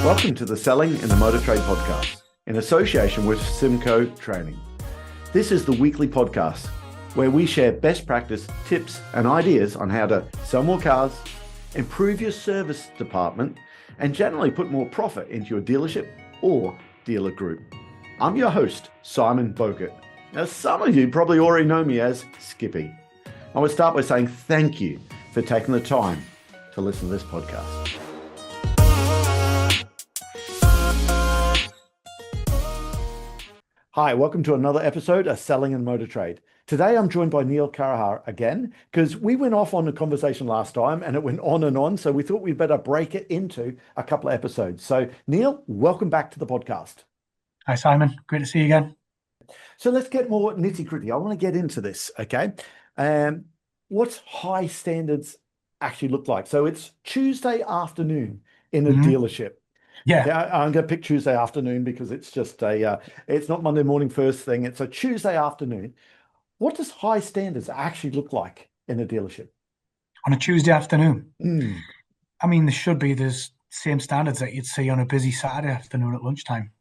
Welcome to the Selling in the Motor Trade podcast, in association with Simco Training. This is the weekly podcast where we share best practice, tips and ideas on how to sell more cars, improve your service department, and generally put more profit into your dealership or dealer group. I'm your host, Simon Bowkett. Now, some of you probably already know me as Skippy. I would start by saying thank you for taking the time to listen to this podcast. Hi, welcome to another episode of Selling in Motor Trade. Today I'm joined by Neil Carrahar again, because we went off on a conversation last time and it went on and on, so we thought we'd better break it into a couple of episodes. So Neil, welcome back to the podcast. Hi Simon, great to see you again. So let's get more nitty gritty. I want to get into this, okay? What's high standards actually look like? So it's Tuesday afternoon in a dealership. Yeah, I'm going to pick Tuesday afternoon because it's just it's not Monday morning first thing. It's a Tuesday afternoon. What does high standards actually look like in a dealership? On a Tuesday afternoon? I mean, there should be the same standards that you'd see on a busy Saturday afternoon at lunchtime.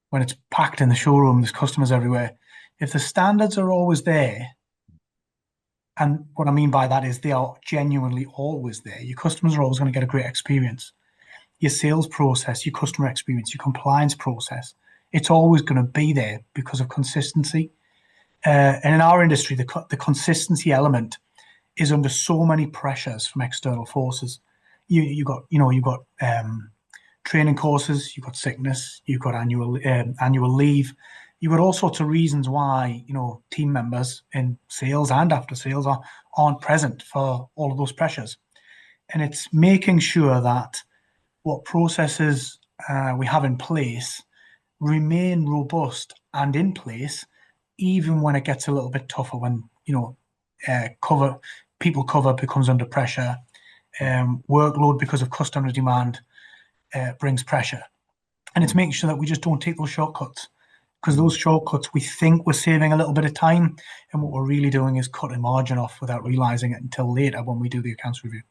When it's packed in the showroom, there's customers everywhere. If the standards are always there, and what I mean by that is they are genuinely always there, your customers are always going to get a great experience. Your sales process, your customer experience, your compliance process, it's always going to be there because of consistency. And in our industry, the consistency element is under so many pressures from external forces. You've got training courses, you've got sickness, you've got annual leave, you've got all sorts of reasons why team members in sales and after sales aren't present for all of those pressures. And it's making sure that what processes we have in place remain robust and in place, even when it gets a little bit tougher, when people cover becomes under pressure, workload because of customer demand brings pressure. And it's making sure that we just don't take those shortcuts, because those shortcuts, we think we're saving a little bit of time, and what we're really doing is cutting margin off without realizing it until later when we do the accounts review.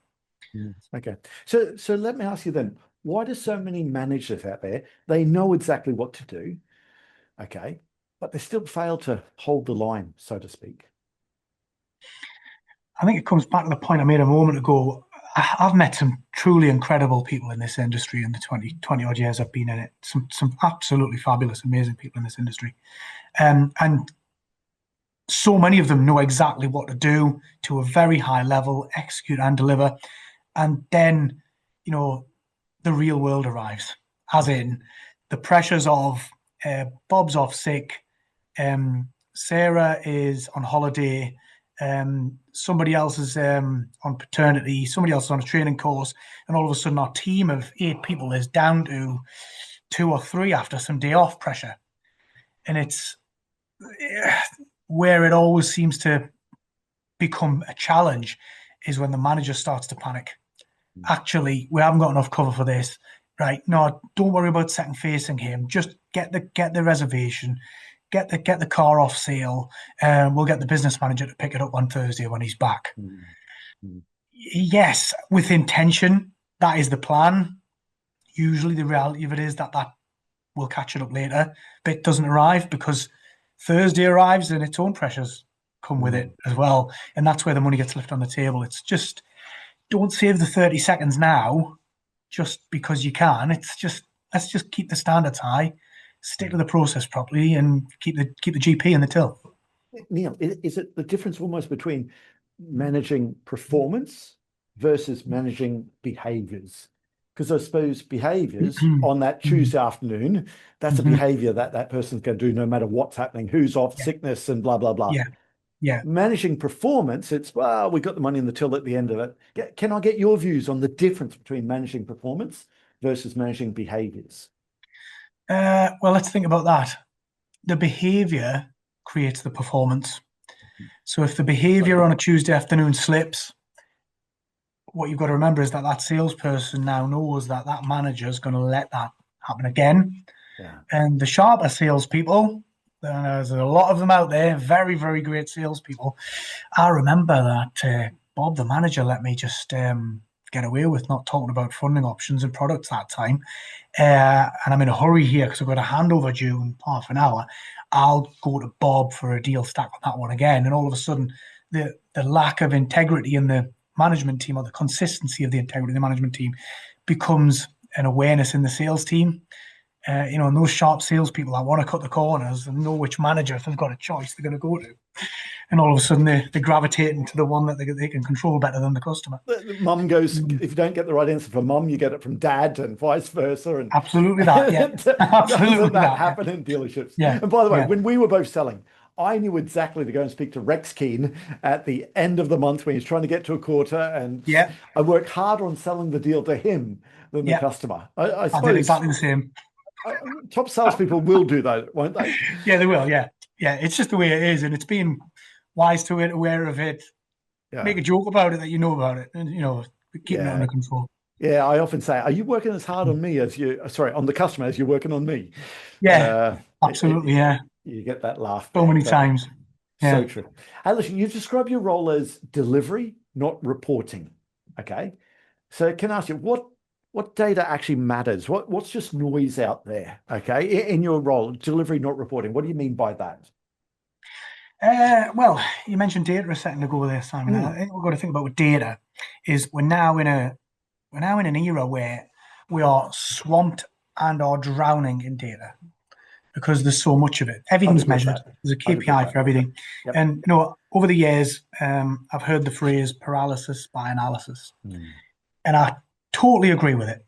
Okay. So let me ask you then, why do so many managers out there, they know exactly what to do, okay, but they still fail to hold the line, so to speak? I think it comes back to the point I made a moment ago. I've met some truly incredible people in this industry in the 20 odd years I've been in it. Some absolutely fabulous, amazing people in this industry. And so many of them know exactly what to do to a very high level, execute and deliver. And then, the real world arrives, as in the pressures of Bob's off sick, Sarah is on holiday, somebody else is on paternity, somebody else is on a training course, and all of a sudden our team of 8 people is down to 2 or 3 after some day off pressure. And it's where it always seems to become a challenge is when the manager starts to panic. Actually, we haven't got enough cover for this, right? No, don't worry about second facing him. Just get the reservation, get the car off sale, and we'll get the business manager to pick it up on Thursday when he's back. Yes, with intention, that is the plan. Usually the reality of it is that will catch it up later, but it doesn't arrive because Thursday arrives and its own pressures come with it as well. And that's where the money gets left on the table. It's just, don't save the 30 seconds now just because you can. It's just, let's just keep the standards high, stick to the process properly, and keep the GP in the till. Neil, is it the difference almost between managing performance versus managing behaviors? Because I suppose behaviors on that Tuesday afternoon, that's a behavior that person's going to do no matter what's happening, who's off, sickness and blah, blah, blah. Yeah. Managing performance, it's, well, we got the money in the till at the end of it. Can I get your views on the difference between managing performance versus managing behaviors? Well, let's think about that. The behavior creates the performance. So if the behavior on a Tuesday afternoon slips, what you've got to remember is that salesperson now knows that manager is going to let that happen again. Yeah. And the sharper salespeople, there's a lot of them out there, very, very great salespeople. I remember that Bob, the manager, let me just get away with not talking about funding options and products that time. And I'm in a hurry here because I've got a handover due in half an hour. I'll go to Bob for a deal stack on that one again. And all of a sudden, the lack of integrity in the management team, or the consistency of the integrity of the management team, becomes an awareness in the sales team. And those sharp salespeople that want to cut the corners and know which manager, if they've got a choice, they're going to go to. And all of a sudden, they're gravitating to the one that they can control better than the customer. Mum goes, if you don't get the right answer from mum, you get it from dad, and vice versa. And absolutely that, yeah. Absolutely that happen in dealerships. Yeah. And by the way, when we were both selling, I knew exactly to go and speak to Rex Keane at the end of the month when he's trying to get to a quarter. And I work harder on selling the deal to him than the customer. I suppose did exactly the same. Top salespeople will do that, won't they? Yeah, they will. Yeah. It's just the way it is. And it's being wise to it, aware of it, make a joke about it that you know about it, and keeping it under control. Yeah, I often say, are you working as hard on me on the customer as you're working on me? Yeah, absolutely. You get that laugh. So many times. Yeah. So true. Hey, listen, you describe your role as delivery, not reporting. Okay. So can I ask you, what data actually matters? What's just noise out there? Okay. In your role, delivery, not reporting. What do you mean by that? Well, you mentioned data a second ago there, Simon. I think we've got to think about what data is. We're now in an era where we are swamped and are drowning in data because there's so much of it. Everything's measured. There's a KPI for everything. Yep. And over the years, I've heard the phrase paralysis by analysis, and I totally agree with it.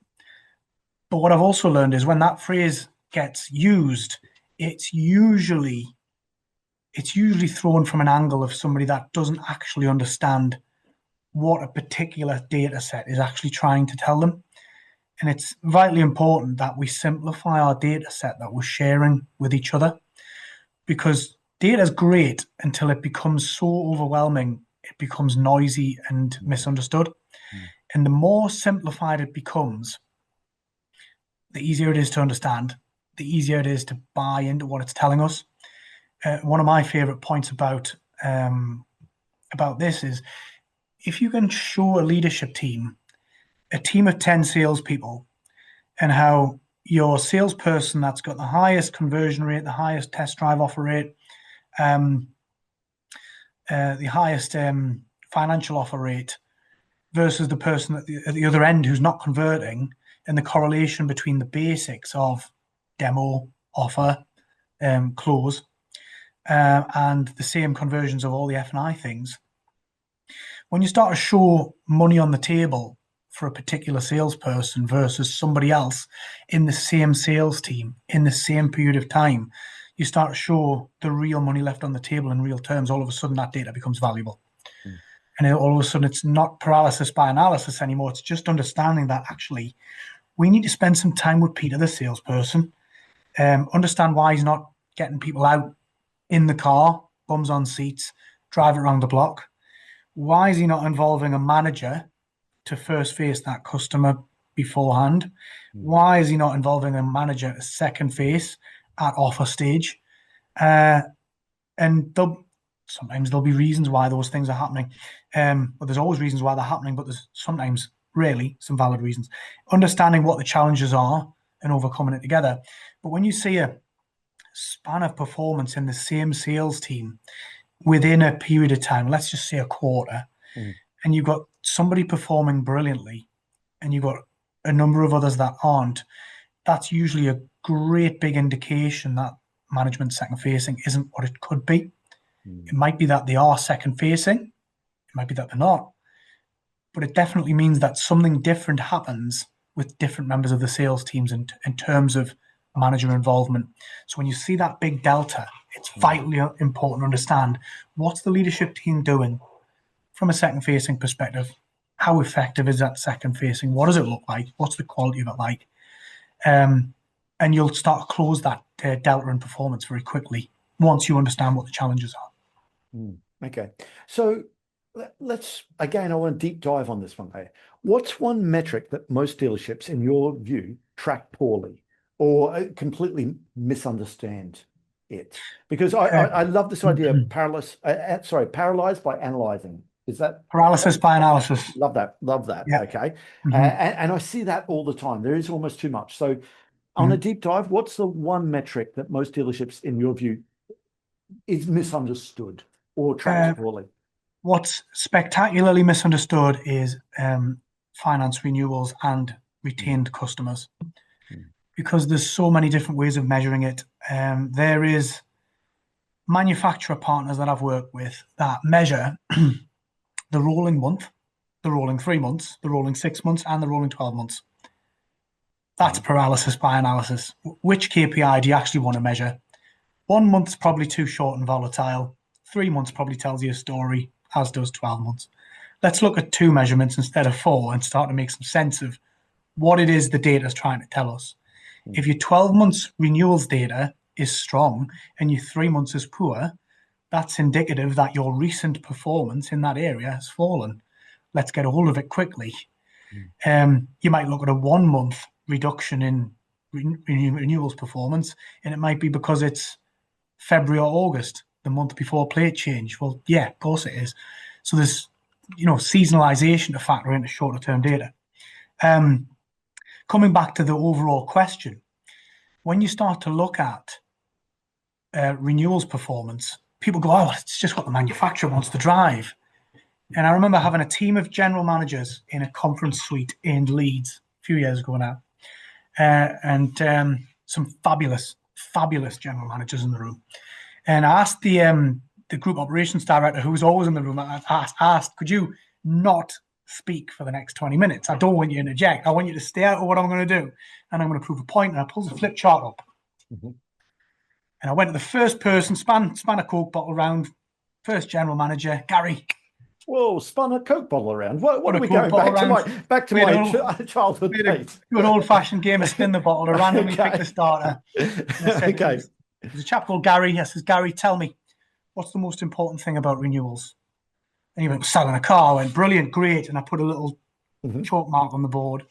But what I've also learned is when that phrase gets used, it's usually thrown from an angle of somebody that doesn't actually understand what a particular data set is actually trying to tell them. And it's vitally important that we simplify our data set that we're sharing with each other, because data is great until it becomes so overwhelming, it becomes noisy and misunderstood. And the more simplified it becomes, the easier it is to understand, the easier it is to buy into what it's telling us. One of my favorite points about this is, if you can show a leadership team, a team of 10 salespeople, and how your salesperson that's got the highest conversion rate, the highest test drive offer rate, the highest financial offer rate, versus the person at the other end who's not converting, and the correlation between the basics of demo, offer, close, and the same conversions of all the F&I things. When you start to show money on the table for a particular salesperson versus somebody else in the same sales team in the same period of time, you start to show the real money left on the table in real terms. All of a sudden, that data becomes valuable. And all of a sudden, it's not paralysis by analysis anymore. It's just understanding that actually we need to spend some time with Peter, the salesperson, understand why he's not getting people out in the car, bums on seats, drive around the block. Why is he not involving a manager to first face that customer beforehand? Why is he not involving a manager at second face at offer stage? And sometimes there'll be reasons why those things are happening. But there's always reasons why they're happening, but there's sometimes, really, some valid reasons. Understanding what the challenges are and overcoming it together. But when you see a span of performance in the same sales team within a period of time, let's just say a quarter, and you've got somebody performing brilliantly and you've got a number of others that aren't, that's usually a great big indication that management second facing isn't what it could be. It might be that they are second facing, it might be that they're not, but it definitely means that something different happens with different members of the sales teams in terms of manager involvement. So when you see that big delta, it's vitally important to understand what's the leadership team doing from a second facing perspective. How effective is that second facing? What does it look like? What's the quality of it like? And you'll start to close that delta in performance very quickly once you understand what the challenges are. Okay. So let's, again, I want to deep dive on this one. What's one metric that most dealerships, in your view, track poorly or completely misunderstand it? Because I love this idea of paralyzed by analyzing. Is that Paralysis by analysis. love that? Love that. Yeah. Okay. Mm-hmm. And I see that all the time. There is almost too much. So on a deep dive, what's the one metric that most dealerships, in your view, is misunderstood or tracked poorly? What's spectacularly misunderstood is finance renewals and retained customers, because there's so many different ways of measuring it. There is manufacturer partners that I've worked with that measure the rolling month, the rolling 3 months, the rolling 6 months, and the rolling 12 months. That's paralysis by analysis. Which KPI do you actually want to measure? 1 month's probably too short and volatile. 3 months probably tells you a story, as does 12 months. Let's look at 2 measurements instead of 4 and start to make some sense of what it is the data is trying to tell us. If your 12 months renewals data is strong and your 3 months is poor, that's indicative that your recent performance in that area has fallen. Let's get a hold of it quickly. You might look at a 1 month reduction in renewals performance, and it might be because it's February or August, the month before plate change. Well, yeah, of course it is. So there's, seasonalization to factor into shorter term data. Coming back to the overall question, when you start to look at renewals performance, people go, oh, it's just what the manufacturer wants to drive. And I remember having a team of general managers in a conference suite in Leeds a few years ago now, and some fabulous general managers in the room. And I asked the group operations director, who was always in the room, I asked, could you not speak for the next 20 minutes? I don't want you to interject. I want you to stay out of what I'm going to do. And I'm going to prove a point. And I pulled the flip chart up. And I went to the first person, span a Coke bottle around, first general manager, Gary. Whoa, spun a Coke bottle around. What are we going back to my childhood days? An old-fashioned game of spin the bottle to randomly pick the starter. Okay. There's a chap called Gary. I says, Gary, tell me, what's the most important thing about renewals? And he went, selling a car. I went, brilliant, great. And I put a little chalk mark on the board.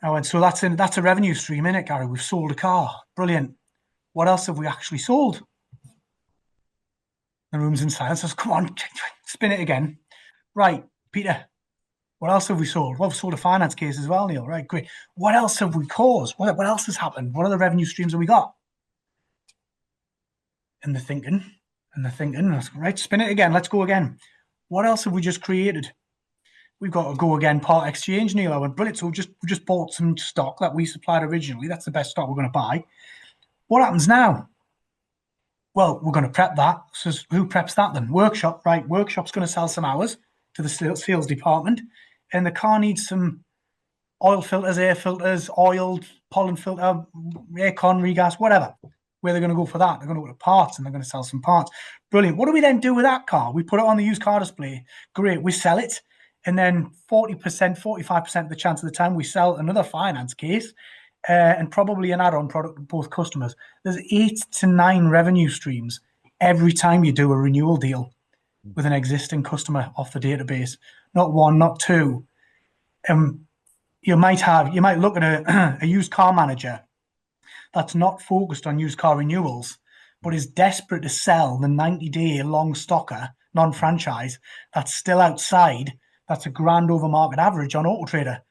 I went, so that's a revenue stream, innit, Gary? We've sold a car. Brilliant. What else have we actually sold? The room's in silence. I says, come on, spin it again. Right, Peter, what else have we sold? Well, we've sold a finance case as well, Neil. Right, great. What else have we caused? What else has happened? What other revenue streams have we got? And they're thinking. I was, right, spin it again. Let's go again. What else have we just created? We've got a go again part exchange, Neil. I went, brilliant. So we just bought some stock that we supplied originally. That's the best stock we're going to buy. What happens now? Well, we're going to prep that. So who preps that then? Workshop, right? Workshop's going to sell some hours to the sales department, and the car needs some oil filters, air filters, oiled pollen filter, aircon, regas, whatever. Where they're going to go for that? They're going to go to parts, and they're going to sell some parts. Brilliant. What do we then do with that car? We put it on the used car display. Great. We sell it, and then 40%, 45% of the chance of the time we sell another finance case. And probably an add-on product to both customers. There's 8 to 9 revenue streams every time you do a renewal deal with an existing customer off the database. Not 1, not 2. You might look at a used car manager that's not focused on used car renewals, but is desperate to sell the 90-day long stocker, non-franchise, that's still outside. That's a grand over market average on Auto Trader.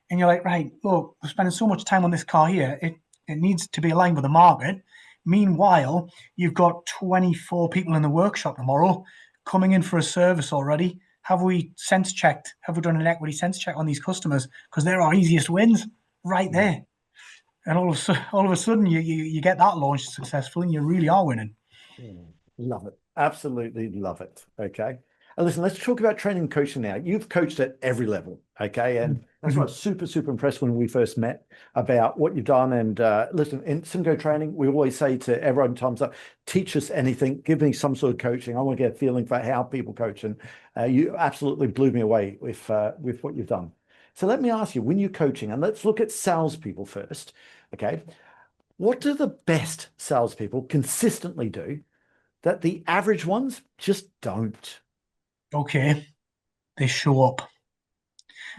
And you're like, right, look, we're spending so much time on this car here. It needs to be aligned with the market. Meanwhile, you've got 24 people in the workshop tomorrow coming in for a service already. Have we sense checked? Have we done an equity sense check on these customers? Because they're our easiest wins right there. And all of a sudden, you get that launched successfully, and you really are winning. Love it. Absolutely love it. Okay. And listen, let's talk about training and coaching now. You've coached at every level, okay? And that's why I was super impressed when we first met about what you've done. And listen, in Simco training, we always say to everyone times up, teach us anything, give me some sort of coaching. I want to get a feeling for how people coach. And you absolutely blew me away with what you've done. So let me ask you, when you're coaching, and let's look at salespeople first, okay? What do the best salespeople consistently do that the average ones just don't? Okay, they show up.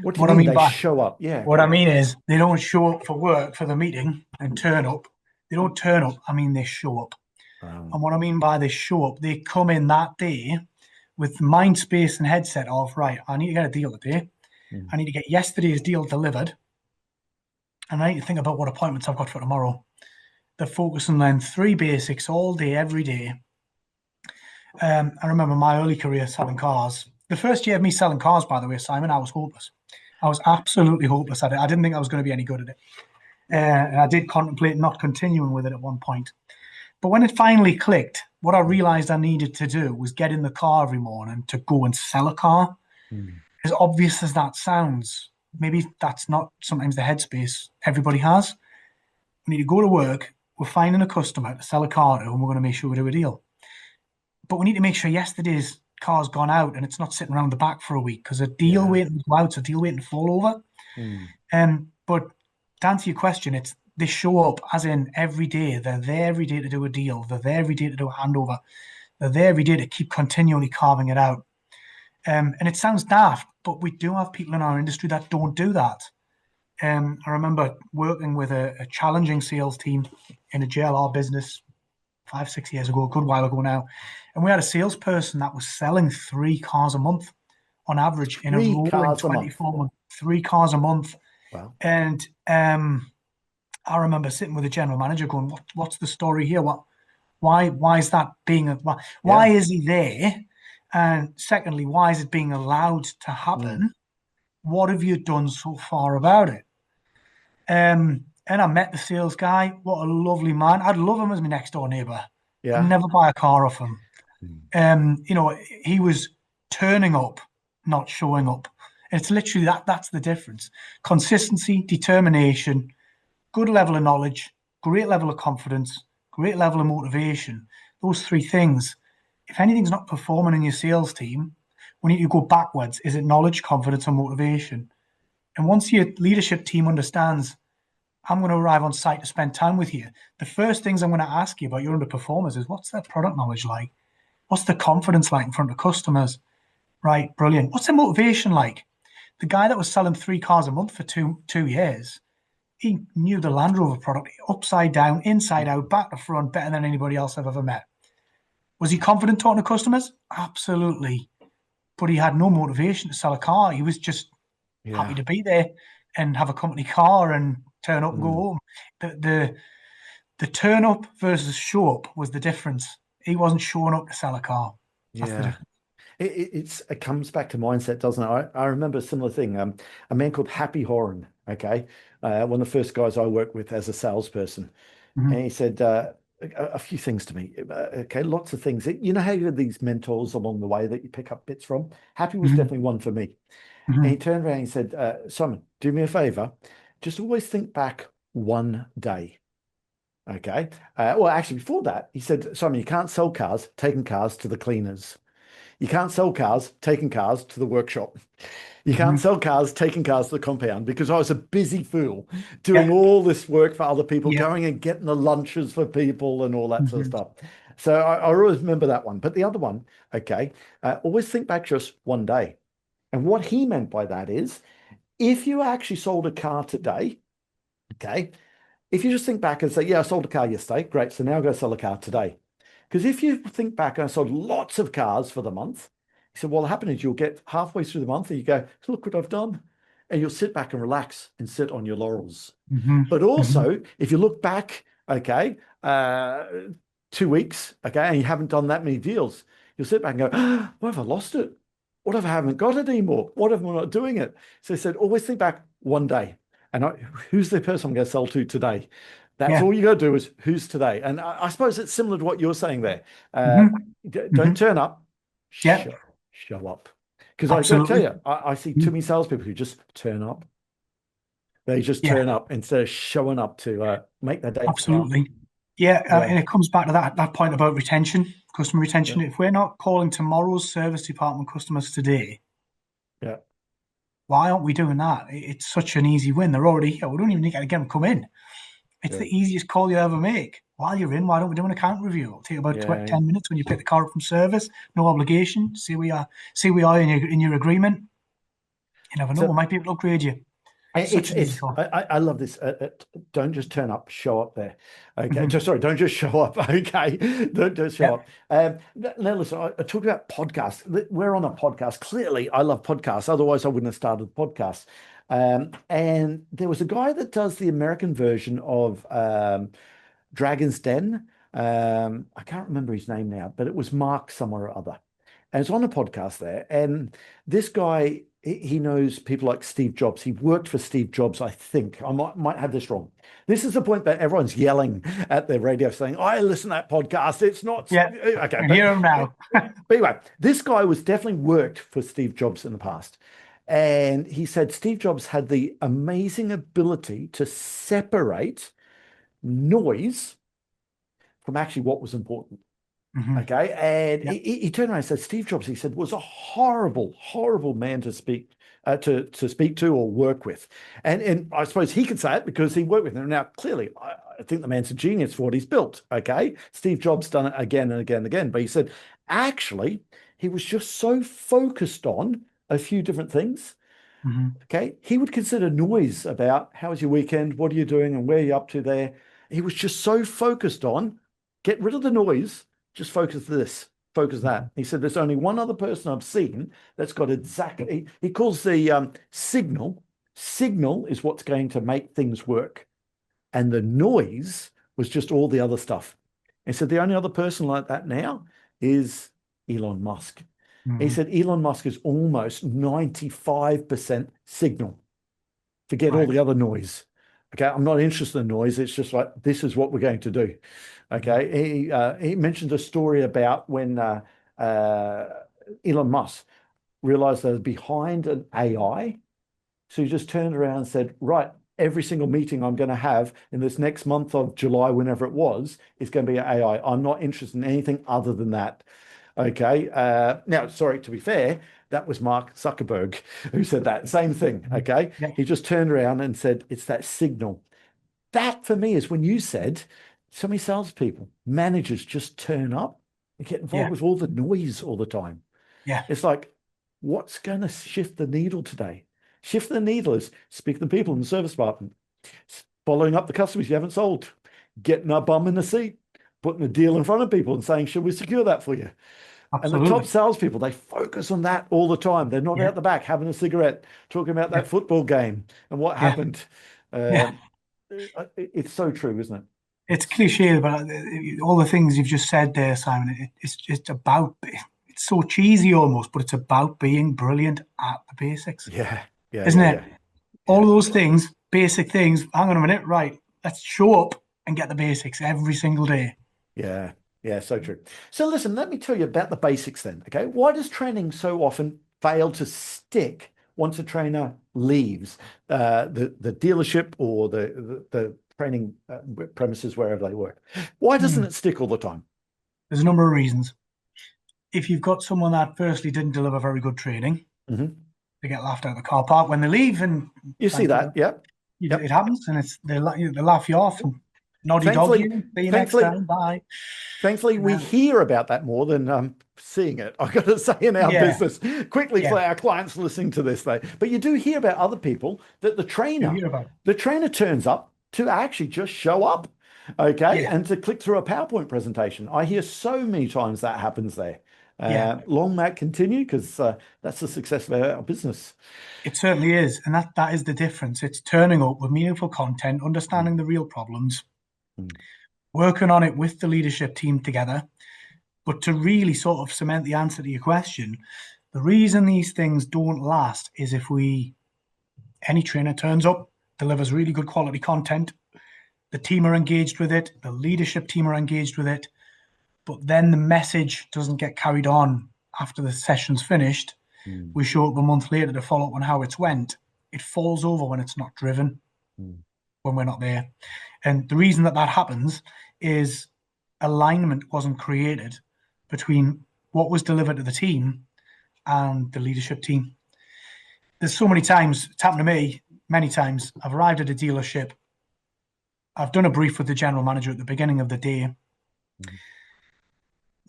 What do you mean they show up? Yeah. What I mean is they don't show up for work for the meeting and turn up. They don't turn up. I mean, they show up. And what I mean by they show up, they come in that day with the mind space and headset of, right, I need to get a deal today. Mm. I need to get yesterday's deal delivered. And I need to think about what appointments I've got for tomorrow. They're focusing on 3 basics all day, every day. I remember my early career selling cars. The first year of me selling cars, by the way, Simon, I was hopeless. I was absolutely hopeless at it. I didn't think I was going to be any good at it. And I did contemplate not continuing with it at one point. But when it finally clicked, what I realized I needed to do was get in the car every morning to go and sell a car. Mm. As obvious as that sounds, maybe that's not sometimes the headspace everybody has. We need to go to work, we're finding a customer to sell a car to, and we're going to make sure we do a deal. But we need to make sure yesterday's car's gone out and it's not sitting around the back for a week, because a deal waiting to go out's a deal waiting to fall over. But to answer your question, it's they show up as in every day. They're there every day to do a deal. They're there every day to do a handover. They're there every day to keep continually carving it out. And it sounds daft, but we do have people in our industry that don't do that. I remember working with a challenging sales team in a JLR business 5-6 years ago, a good while ago now. And we had a salesperson that was selling 3 cars a month on average in a rolling 24-month, 3 cars a month. Wow. And I remember sitting with the general manager going, what's the story here? Why is that being, why is he there? And secondly, why is it being allowed to happen? What have you done so far about it? And I met the sales guy. What a lovely man. I'd love him as my next door neighbour. Yeah. I'd never buy a car off him. He was turning up, not showing up. It's literally that's the difference. Consistency, determination, good level of knowledge, great level of confidence, great level of motivation. Those 3 things. If anything's not performing in your sales team, we need to go backwards. Is it knowledge, confidence, or motivation? And once your leadership team understands, I'm going to arrive on site to spend time with you, the first things I'm going to ask you about your underperformers is, what's their product knowledge like? What's the confidence like in front of customers? Right, brilliant. What's their motivation like? The guy that was selling 3 cars a month for two years, he knew the Land Rover product upside down, inside out, back to front, better than anybody else I've ever met. Was he confident talking to customers? Absolutely. But he had no motivation to sell a car. He was just happy to be there and have a company car and turn up and go home. The turn up versus show up was the difference. He wasn't showing up to sell a car. That's the difference. It comes back to mindset, doesn't it? I remember a similar thing. A man called Happy Horan, one of the first guys I worked with as a salesperson. And he said a few things to me. Lots of things. You know how you have these mentors along the way that you pick up bits from? Happy was definitely one for me. And he turned around and he said, Simon, do me a favor. Just always think back one day. Okay. Well, actually, before that, he said, Simon, you can't sell cars taking cars to the cleaners. You can't sell cars taking cars to the workshop. You can't sell cars taking cars to the compound, because I was a busy fool doing all this work for other people, going and getting the lunches for people and all that sort of stuff. So I always remember that one. But the other one, always think back just one day. And what he meant by that is, if you actually sold a car today, if you just think back and say, yeah, I sold a car yesterday, great, so now I'm going to sell a car today. Because if you think back, and I sold lots of cars for the month, he said, well, what happens is you'll get halfway through the month and you go, look what I've done. And you'll sit back and relax and sit on your laurels. But also, if you look back, 2 weeks, and you haven't done that many deals, you'll sit back and go, oh, what if I lost it? What if I haven't got it anymore? What if I'm not doing it? So he said, always think back one day. And who's the person I'm going to sell to today? That's all you got to do is who's today. And I suppose it's similar to what you're saying there. Don't turn up, show up. Because I got to tell you, I see too many salespeople who just turn up. They just turn up instead of showing up to make their day. Absolutely. And it comes back to that point about retention, customer retention. If we're not calling tomorrow's service department customers today, why aren't we doing that? It's such an easy win. They're already here. We don't even need to get them come in. It's the easiest call you'll ever make. While you're in, why don't we do an account review? It'll take about 10 minutes when you pick the car up from service. No obligation. See we are in your agreement. You never know. We might be able to upgrade you. Such an easy call. I love this. Don't just turn up, show up there. Okay, Mhm. don't just show up. Okay, don't just show Yeah. up. Now listen, I talked about podcasts. We're on a podcast. Clearly, I love podcasts. Otherwise, I wouldn't have started podcasts. And there was a guy that does the American version of Dragon's Den. I can't remember his name now, but it was Mark somewhere or other. And it's on a podcast there. And this guy, he knows people like Steve Jobs. He worked for Steve Jobs, I think. I might have this wrong. This is the point that everyone's yelling at their radio saying, I listen to that podcast. It's not. Yeah. Okay. And here now. But anyway, this guy was definitely worked for Steve Jobs in the past. And he said Steve Jobs had the amazing ability to separate noise from actually what was important. Mhm. Okay. And Yeah. he turned around and said, Steve Jobs, he said, was a horrible, horrible man to speak to speak to or work with. And I suppose he could say it because he worked with him. Now, clearly, I think the man's a genius for what he's built. Okay. Steve Jobs done it again and again and again. But he said, actually, he was just so focused on a few different things. Mhm. Okay. He would consider noise about how was your weekend? What are you doing? And where are you up to there? He was just so focused on get rid of the noise, just focus this, focus that. He said, there's only one other person I've seen that's got exactly, he calls the signal. Signal is what's going to make things work. And the noise was just all the other stuff. He said, the only other person like that now is Elon Musk. He Mhm. said, Elon Musk is almost 95% signal. Forget all Right. the other noise. Okay, I'm not interested in noise. It's just like, this is what we're going to do. Okay, he mentioned a story about when Elon Musk realized they were behind an AI. So he just turned around and said, right, every single meeting I'm going to have in this next month of July, whenever it was, is going to be AI. I'm not interested in anything other than that. Okay. Now, sorry, to be fair, that was Mark Zuckerberg who said that same thing. Okay. Yeah. He just turned around and said, it's that signal. That for me is when you said so many salespeople, managers just turn up and get involved Yeah. with all the noise all the time. Yeah. It's like, what's going to shift the needle today? Shift the needle is speaking to people in the service department, following up the customers you haven't sold, getting a bum in the seat, putting a deal in front of people and saying, should we secure that for you? And the top Absolutely. salespeople, they focus on that all the time. They're not Yeah. out the back having a cigarette, talking about Yeah. that football game and what Yeah. happened. Yeah. It's so true, isn't it? It's cliche, but all the things you've just said there, Simon, it's about, it's so cheesy almost, but it's about being brilliant at the basics, Yeah, yeah, isn't yeah, it? yeah. All Yeah. of those things, basic things. Hang on a minute, right? Let's show up and get the basics every single day. Yeah, yeah, so true. So listen, let me tell you about the basics then. Okay, why does training so often fail to stick once a trainer leaves the dealership or the training premises wherever they work? Why doesn't it stick all the time? There's a number of reasons. If you've got someone that firstly didn't deliver very good training, Hmm. they get laughed out of the car park when they leave, and You see that? Yep. Yep. it happens, and they laugh you off and noddy dog Thankfully, you. See you next thankfully, time. Bye. thankfully, we hear about that more than seeing it. I've got to say in our Yeah, business quickly for yeah. our clients listening to this, though. But you do hear about other people that You hear about it. the trainer turns up to actually just show up, okay, Yeah, and to click through a PowerPoint presentation. I hear so many times that happens there. yeah. Long may it continue because that's the success of our business. It certainly is, and that is the difference. It's turning up with meaningful content, understanding the real problems, Mm. working on it with the leadership team together. But to really sort of cement the answer to your question, the reason these things don't last is if any trainer turns up, delivers really good quality content, the team are engaged with it, the leadership team are engaged with it, but then the message doesn't get carried on after the session's finished. Mm. We show up a month later to follow up on how it's went. It falls over when it's not driven, when we're not there. And the reason that happens is alignment wasn't created between what was delivered to the team and the leadership team. There's so many times, it's happened to me many times, I've arrived at a dealership, I've done a brief with the general manager at the beginning of the day,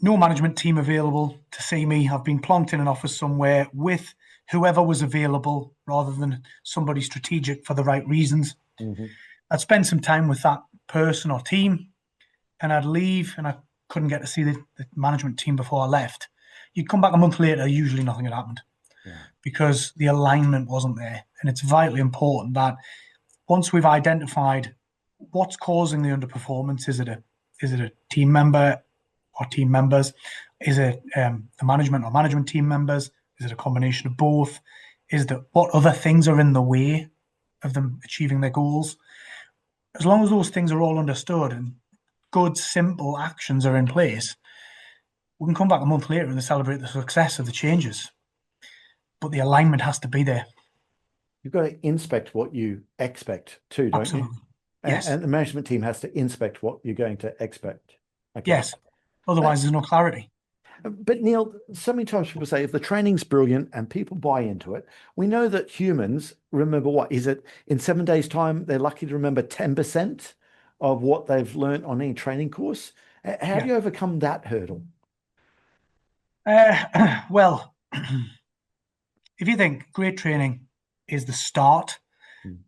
no management team available to see me. I've been plonked in an office somewhere with whoever was available rather than somebody strategic for the right reasons. Mm-hmm. I'd spend some time with that person or team, and I'd leave, and I couldn't get to see the management team before I left. You'd come back a month later, usually nothing had happened, because the alignment wasn't there. And it's vitally important that once we've identified what's causing the underperformance, is it a team member or team members? Is it the management or management team members? Is it a combination of both? What other things are in the way of them achieving their goals? As long as those things are all understood and good, simple actions are in place, we can come back a month later and celebrate the success of the changes. But the alignment has to be there. You've got to inspect what you expect too, don't Absolutely. you? Yes. And the management team has to inspect what you're going to expect. Okay. Yes. Otherwise, there's no clarity. But Neil, so many times people say if the training's brilliant and people buy into it, we know that humans remember what? Is it in 7 days' time, they're lucky to remember 10% of what they've learned on any training course? How do you overcome that hurdle? Well, if you think great training is the start,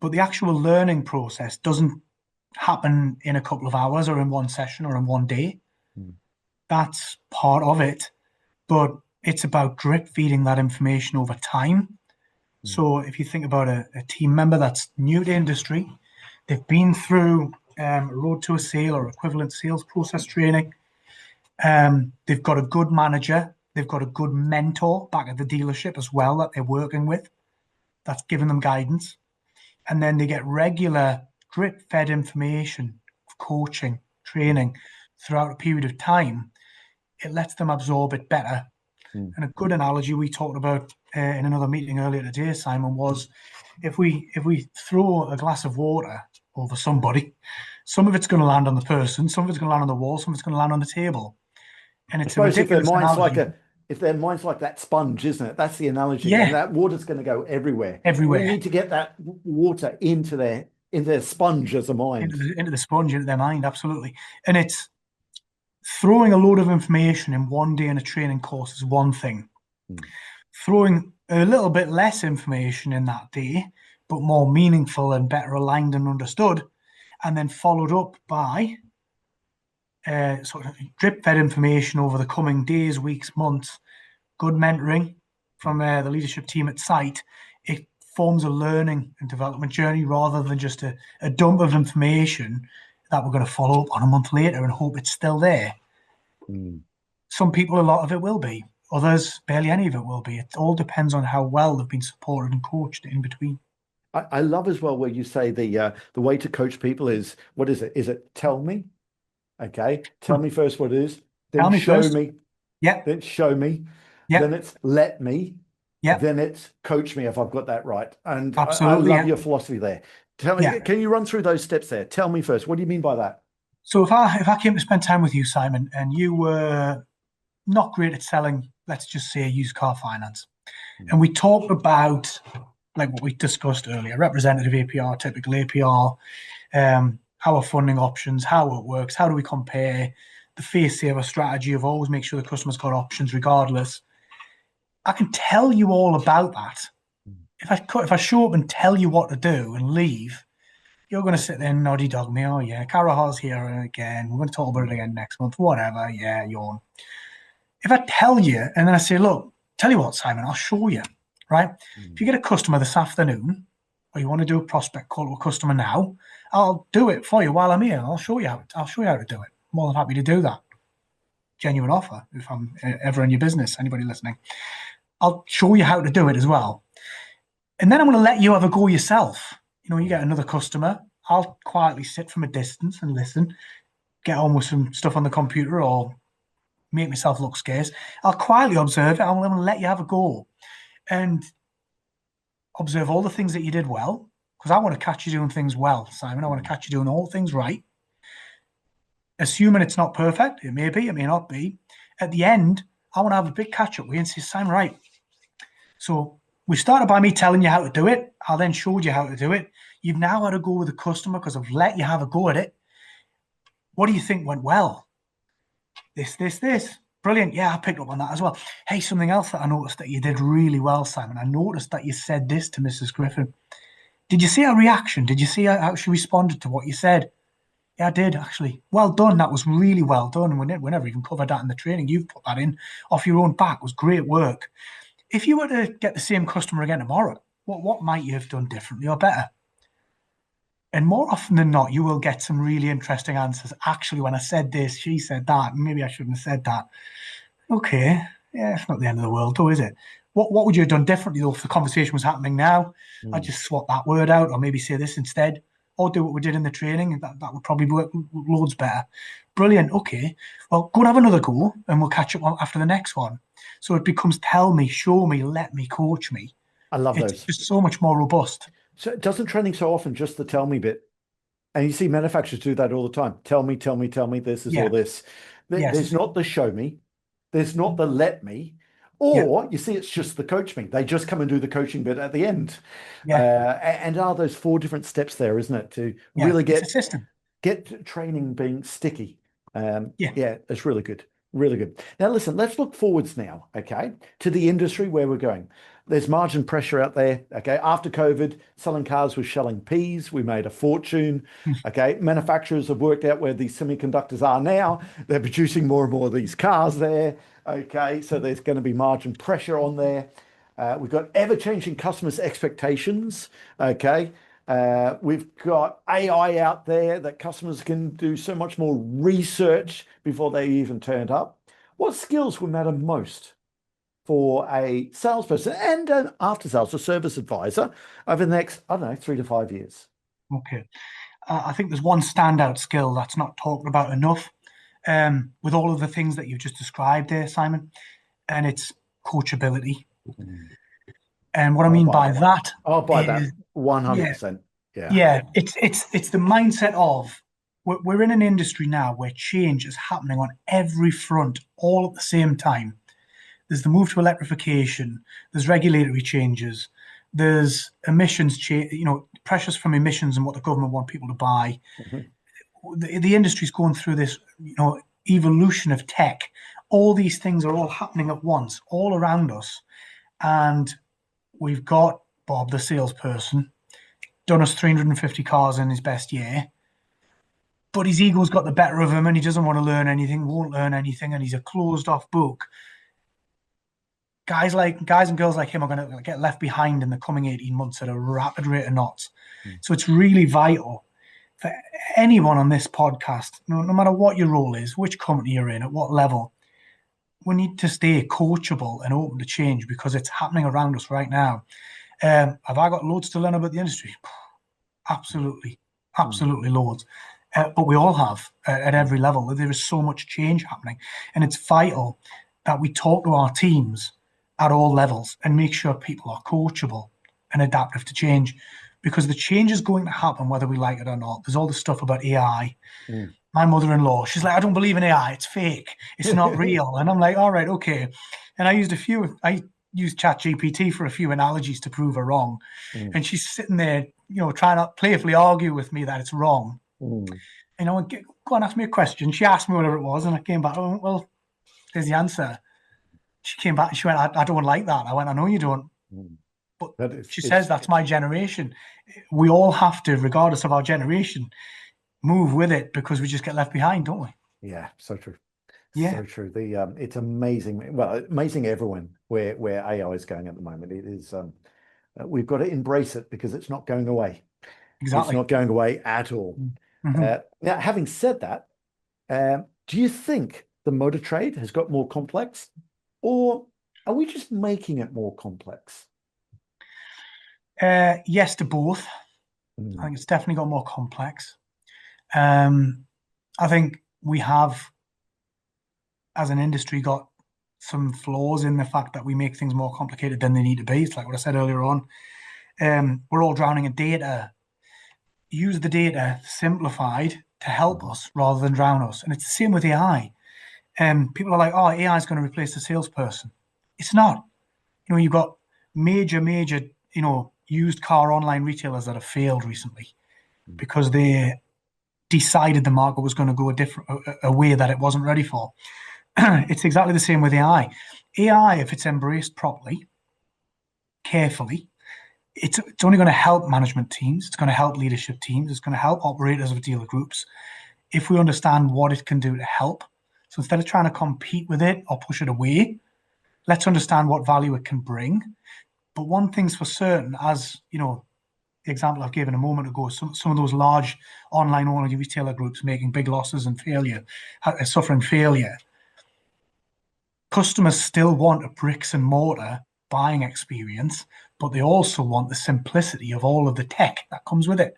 but the actual learning process doesn't happen in a couple of hours or in one session or in one day. That's part of it, but it's about drip feeding that information over time. So if you think about a team member that's new to industry, they've been through road to a sale or equivalent sales process training. They've got a good manager. They've got a good mentor back at the dealership as well that they're working with, that's giving them guidance. And then they get regular drip-fed information, coaching, training throughout a period of time. It lets them absorb it better. And a good analogy we talked about in another meeting earlier today, Simon, was if we throw a glass of water over somebody, some of it's going to land on the person, some of it's going to land on the wall, some of it's going to land on the table. And it's a ridiculous analogy. If their mind's like that sponge, isn't it? That's the analogy. Yeah. And that water's going to go everywhere. Everywhere. We need to get that water into their sponge as a mind. Into the sponge, into their mind, absolutely. And it's throwing a load of information in one day in a training course is one thing. Throwing a little bit less information in that day, but more meaningful and better aligned and understood, and then followed up by sort of drip-fed information over the coming days, weeks, months, good mentoring from the leadership team at site. It forms a learning and development journey rather than just a dump of information that we're going to follow up on a month later and hope it's still there. Some people, a lot of it will be. Others, barely any of it will be. It all depends on how well they've been supported and coached in between. I love as well where you say the way to coach people is, what is it? Is it tell me? Okay, tell me first what it is. Then show me. Yeah. Then show me. Yeah. Then it's let me. Yeah. Then it's coach me if I've got that right. And absolutely, I love your philosophy there. Tell me, can you run through those steps there? Tell me first. What do you mean by that? So if I came to spend time with you, Simon, and you were not great at selling, let's just say used car finance, and we talked about like what we discussed earlier, representative APR, typical APR, our funding options, how it works, how do we compare, the face saver strategy of always make sure the customer's got options regardless. I can tell you all about that. If I show up and tell you what to do and leave, you're going to sit there and noddy dog me. Oh yeah, Carrahar's here again. We're going to talk about it again next month. Whatever. Yeah, yawn. If I tell you and then I say, look, tell you what, Simon, I'll show you. Right? If you get a customer this afternoon, or you want to do a prospect call to a customer now, I'll do it for you while I'm here. I'll show you how to do it. More than happy to do that. Genuine offer. If I'm ever in your business, anybody listening, I'll show you how to do it as well. And then I'm going to let you have a go yourself. You know, you get another customer, I'll quietly sit from a distance and listen, get on with some stuff on the computer or make myself look scarce. I'll quietly observe it. I'm going to let you have a go and observe all the things that you did well, because I want to catch you doing things well, Simon. I want to catch you doing all things right. Assuming it's not perfect, it may be, it may not be. At the end, I want to have a big catch up with you and say, Simon, right. So we started by me telling you how to do it. I then showed you how to do it. You've now had to go with the customer because I've let you have a go at it. What do you think went well? This. Brilliant. Yeah, I picked up on that as well. Hey, something else that I noticed that you did really well, Simon. I noticed that you said this to Mrs. Griffin. Did you see her reaction? Did you see how she responded to what you said? Yeah, I did actually. Well done. That was really well done. We never even covered that in the training. You've put that in off your own back. It was great work. If you were to get the same customer again tomorrow, what might you have done differently or better? And more often than not, you will get some really interesting answers. Actually, when I said this, she said that. Maybe I shouldn't have said that. Okay, yeah, it's not the end of the world, though, is it? What would you have done differently, though, if the conversation was happening now? I'd just swap that word out, or maybe say this instead, or do what we did in the training. That would probably work loads better. Brilliant. Okay, well, go and have another go, and we'll catch up after the next one. So it becomes tell me, show me, let me, coach me. I love It's those. just so much more robust. So it doesn't training so often just the tell me bit. And you see manufacturers do that all the time. Tell me, tell me, tell me, this is Yeah. all this. Yes. There's not the show me. There's not the let me. Yeah. Or you see, it's just the coach me. They just come and do the coaching bit at the end. Yeah. And are those 4 different steps there, isn't it? To Yeah. really It's a system. get training being sticky. Yeah. Yeah, it's really good. Really good. Now, listen, let's look forwards now, okay, to the industry where we're going. There's margin pressure out there, okay? After COVID, selling cars was shelling peas. We made a fortune, okay? Manufacturers have worked out where these semiconductors are now. They're producing more and more of these cars there, okay? So there's going to be margin pressure on there. We've got ever-changing customers' expectations, okay? We've got AI out there that customers can do so much more research before they even turned up. What skills will matter most for a salesperson and an after-sales or service advisor over the next, I don't know, 3 to 5 years? Okay. I think there's one standout skill that's not talked about enough with all of the things that you've just described there, Simon, and it's coachability. And what I mean by that I'll buy that is, 100%. yeah, it's the mindset of we're in an industry now where change is happening on every front all at the same time. There's the move to electrification, there's regulatory changes, there's emissions change, pressures from emissions and what the government want people to buy. The industry's going through this, evolution of tech. All these things are all happening at once, all around us. And we've got Bob, the salesperson, done us 350 cars in his best year, but his ego's got the better of him and he doesn't want to learn anything, won't learn anything, and he's a closed off book. Guys and girls like him are going to get left behind in the coming 18 months at a rapid rate of knots. So it's really vital for anyone on this podcast, no matter what your role is, which company you're in, at what level, we need to stay coachable and open to change because it's happening around us right now. Have I got loads to learn about the industry? Absolutely loads. But we all have at every level. There is so much change happening, and it's vital that we talk to our teams at all levels and make sure people are coachable and adaptive to change, because the change is going to happen whether we like it or not. There's all this stuff about AI. My mother-in-law, she's like, I don't believe in AI. It's fake. It's not real. And I'm like, all right, okay. And I used ChatGPT for a few analogies to prove her wrong. And she's sitting there, trying to playfully argue with me that it's wrong. And I went, go on, ask me a question. She asked me whatever it was, and I came back, oh, well, there's the answer. She came back and she went, I don't like that. I went, I know you don't. But she says that's my generation. We all have to, regardless of our generation, move with it because we just get left behind, don't we? Yeah, so true. Yeah. So true. It's amazing. Well, amazing everyone where AI is going at the moment. It is we've got to embrace it because it's not going away. Exactly. It's not going away at all. Now, having said that, do you think the motor trade has got more complex, or are we just making it more complex? Yes to both. I think it's definitely got more complex. I think we have, as an industry, got some flaws in the fact that we make things more complicated than they need to be. It's like what I said earlier on. We're all drowning in data. Use the data simplified to help us rather than drown us. And it's the same with AI. People are like, oh, AI is going to replace the salesperson. It's not. You've got major, used car online retailers that have failed recently because they decided the market was going to go a way that it wasn't ready for. It's exactly the same with AI. AI, if it's embraced properly, carefully, it's only going to help management teams. It's going to help leadership teams. It's going to help operators of dealer groups if we understand what it can do to help. So instead of trying to compete with it or push it away, let's understand what value it can bring. But one thing's for certain, as you know, the example I've given a moment ago, some of those large online only retailer groups making big losses and failure, suffering failure. Customers still want a bricks and mortar buying experience, but they also want the simplicity of all of the tech that comes with it.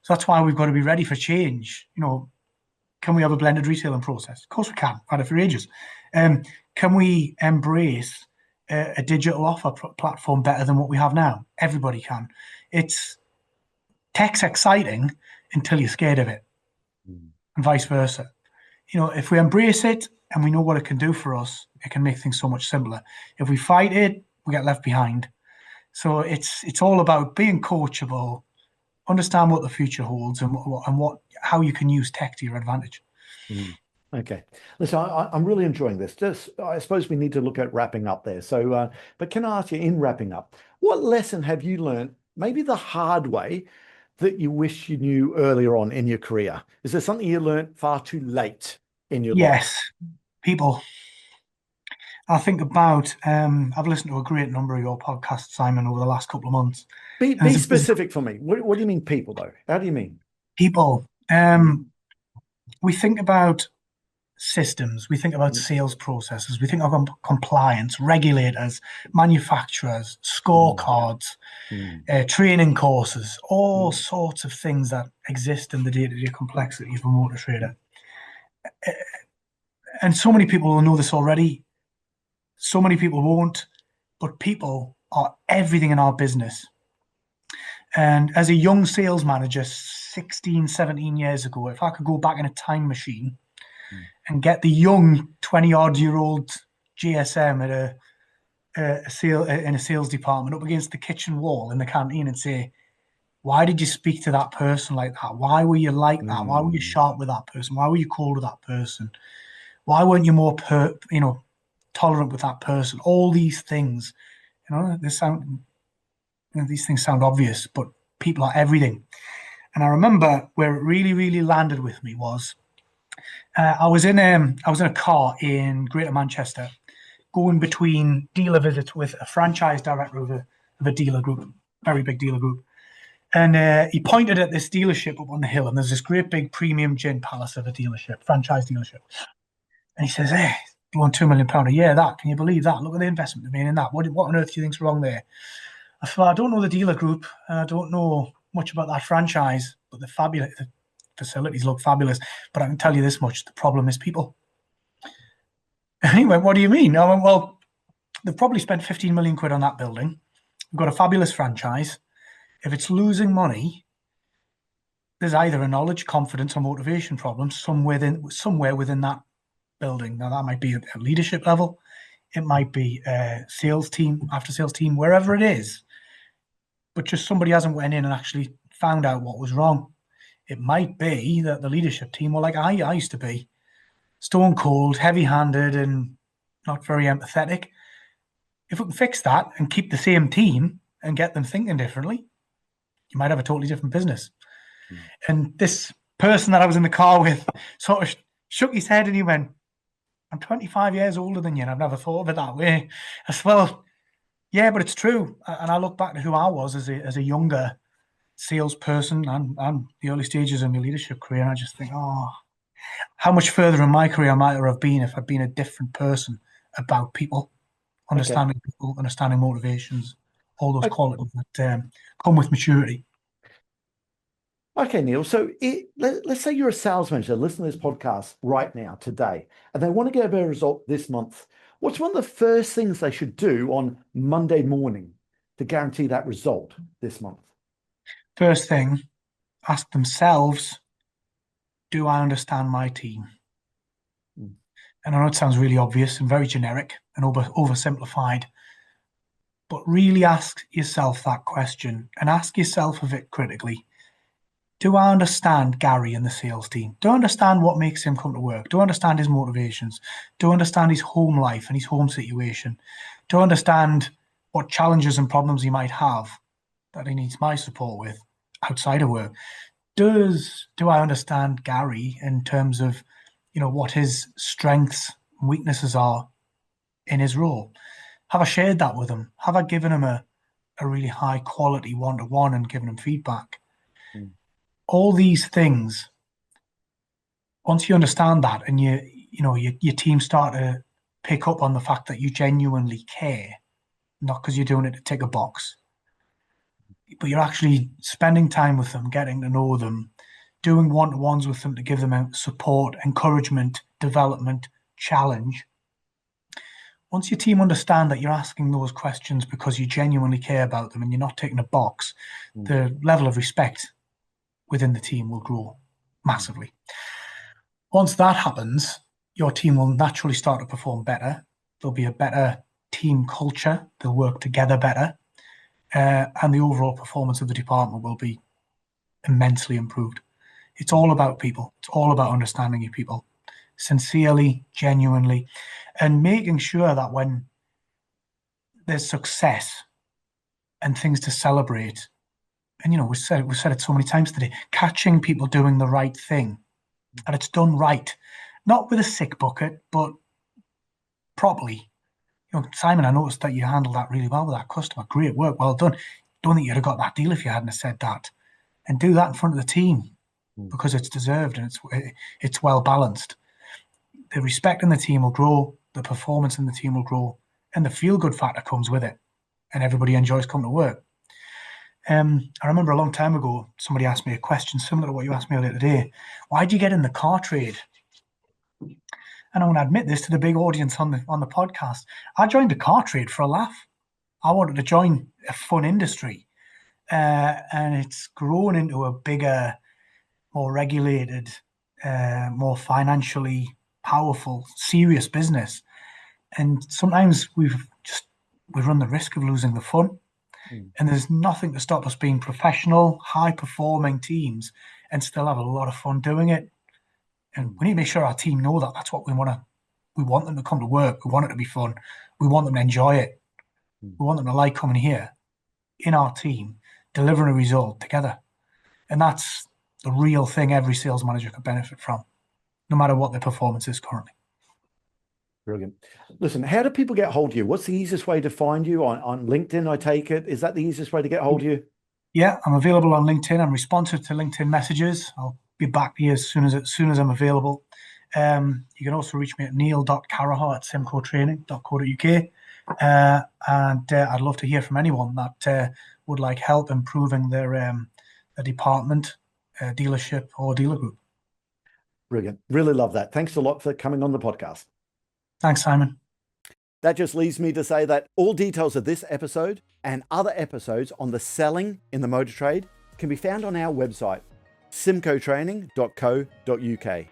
So that's why we've got to be ready for change. You know, can we have a blended retailing process? Of course we can. I've had it for ages. Can we embrace a digital offer platform better than what we have now? Everybody can. Tech's exciting until you're scared of it, and vice versa. You know, if we embrace it and we know what it can do for us, it can make things so much simpler. If we fight it, we get left behind. So it's all about being coachable, understand what the future holds, and how you can use tech to your advantage. Okay. Listen, I'm really enjoying this. I suppose we need to look at wrapping up there. So, but can I ask you, in wrapping up, what lesson have you learned, maybe the hard way, that you wish you knew earlier on in your career? Is there something you learned far too late in your life? Yes, people. I think about, I've listened to a great number of your podcasts, Simon, over the last couple of months. Be specific for me. What do you mean people, though? How do you mean? People. We think about systems, we think about sales processes, we think of compliance, regulators, manufacturers, scorecards, training courses, all sorts of things that exist in the day-to-day complexity of a motor trader. And so many people will know this already. So many people won't, but people are everything in our business. And as a young sales manager, 16, 17 years ago, if I could go back in a time machine and get the young 20-odd-year-old GSM at in a sales department up against the kitchen wall in the canteen and say, why did you speak to that person like that? Why were you like that? Why were you sharp with that person? Why were you cold with that person? Why weren't you more tolerant with that person? All these things, these things sound obvious, but people are everything. And I remember where it really, really landed with me was I was in a car in Greater Manchester, going between dealer visits with a franchise director of a dealer group, very big dealer group. And he pointed at this dealership up on the hill, and there's this great big premium gin palace of a dealership, franchise dealership. And he says, hey, blowing £2 million a year, that, can you believe that? Look at the investment they've made in that. What on earth do you think's wrong there? I thought, I don't know the dealer group, and I don't know much about that franchise, but the facilities look fabulous. But I can tell you this much, the problem is people. And he went, what do you mean? I went, well, they've probably spent 15 million quid on that building. We've got a fabulous franchise. If it's losing money, there's either a knowledge, confidence, or motivation problem somewhere within that building. Now, that might be at a leadership level. It might be a sales team, after sales team, wherever it is. But just somebody hasn't went in and actually found out what was wrong. It might be that the leadership team were like I used to be, stone cold, heavy-handed, and not very empathetic. If we can fix that and keep the same team and get them thinking differently, you might have a totally different business. And this person that I was in the car with sort of shook his head and he went, I'm 25 years older than you and I've never thought of it that way. I said, well, yeah, but it's true. And I look back to who I was as a younger salesperson and the early stages of my leadership career, and I just think, how much further in my career I might have been if I'd been a different person about people, understanding people, understanding motivations, all those qualities that come with maturity. Okay, Neil. So let's say you're a sales manager listening to this podcast right now, today, and they want to get a better result this month. What's one of the first things they should do on Monday morning to guarantee that result this month? First thing, ask themselves, do I understand my team? And I know it sounds really obvious and very generic and oversimplified, but really ask yourself that question and ask yourself of it critically. do I understand Gary and the sales team? Do I understand what makes him come to work? Do I understand his motivations? Do I understand his home life and his home situation? Do I understand what challenges and problems he might have that he needs my support with outside of work? Do I understand Gary in terms of, what his strengths and weaknesses are in his role? Have I shared that with him? Have I given him a really high quality one-to-one and given him feedback? All these things, once you understand that and your team start to pick up on the fact that you genuinely care, not because you're doing it to tick a box, but you're actually spending time with them, getting to know them, doing one-to-ones with them to give them support, encouragement, development, challenge. Once your team understand that you're asking those questions because you genuinely care about them and you're not ticking a box, the level of respect within the team will grow massively. Once that happens, your team will naturally start to perform better. There'll be a better team culture. They'll work together better. And the overall performance of the department will be immensely improved. It's all about people. It's all about understanding your people sincerely, genuinely, and making sure that when there's success and things to celebrate, and we've said it so many times today, catching people doing the right thing, and it's done right, not with a sick bucket, but properly. Simon, I noticed that you handled that really well with that customer. Great work, well done. Don't think you'd have got that deal if you hadn't have said that. And do that in front of the team because it's deserved and it's well balanced. The respect in the team will grow, the performance in the team will grow, and the feel-good factor comes with it, and everybody enjoys coming to work. I remember a long time ago, somebody asked me a question similar to what you asked me earlier today. Why did you get in the car trade? And I want to admit this to the big audience on the podcast. I joined the car trade for a laugh. I wanted to join a fun industry, and it's grown into a bigger, more regulated, more financially powerful, serious business. And sometimes we run the risk of losing the fun. And there's nothing to stop us being professional, high-performing teams and still have a lot of fun doing it. And we need to make sure our team know that that's what we want. We want them to come to work. We want it to be fun. We want them to enjoy it. We want them to like coming here in our team, delivering a result together. And that's the real thing every sales manager could benefit from, no matter what their performance is currently. Brilliant. Listen, how do people get hold of you? What's the easiest way to find you on LinkedIn? I take it. Is that the easiest way to get hold of you? Yeah, I'm available on LinkedIn. I'm responsive to LinkedIn messages. I'll be back here as soon as I'm available. You can also reach me at neil.carrahar@simcotraining.co.uk. And I'd love to hear from anyone that would like help improving their department, dealership, or dealer group. Brilliant. Really love that. Thanks a lot for coming on the podcast. Thanks, Simon. That just leaves me to say that all details of this episode and other episodes on the selling in the motor trade can be found on our website, simcotraining.co.uk.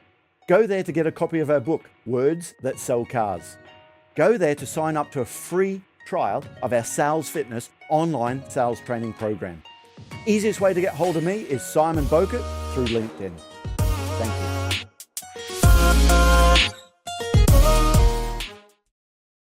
Go there to get a copy of our book, Words That Sell Cars. Go there to sign up to a free trial of our Sales Fitness online sales training program. Easiest way to get hold of me is Simon Bowkett through LinkedIn. Thank you.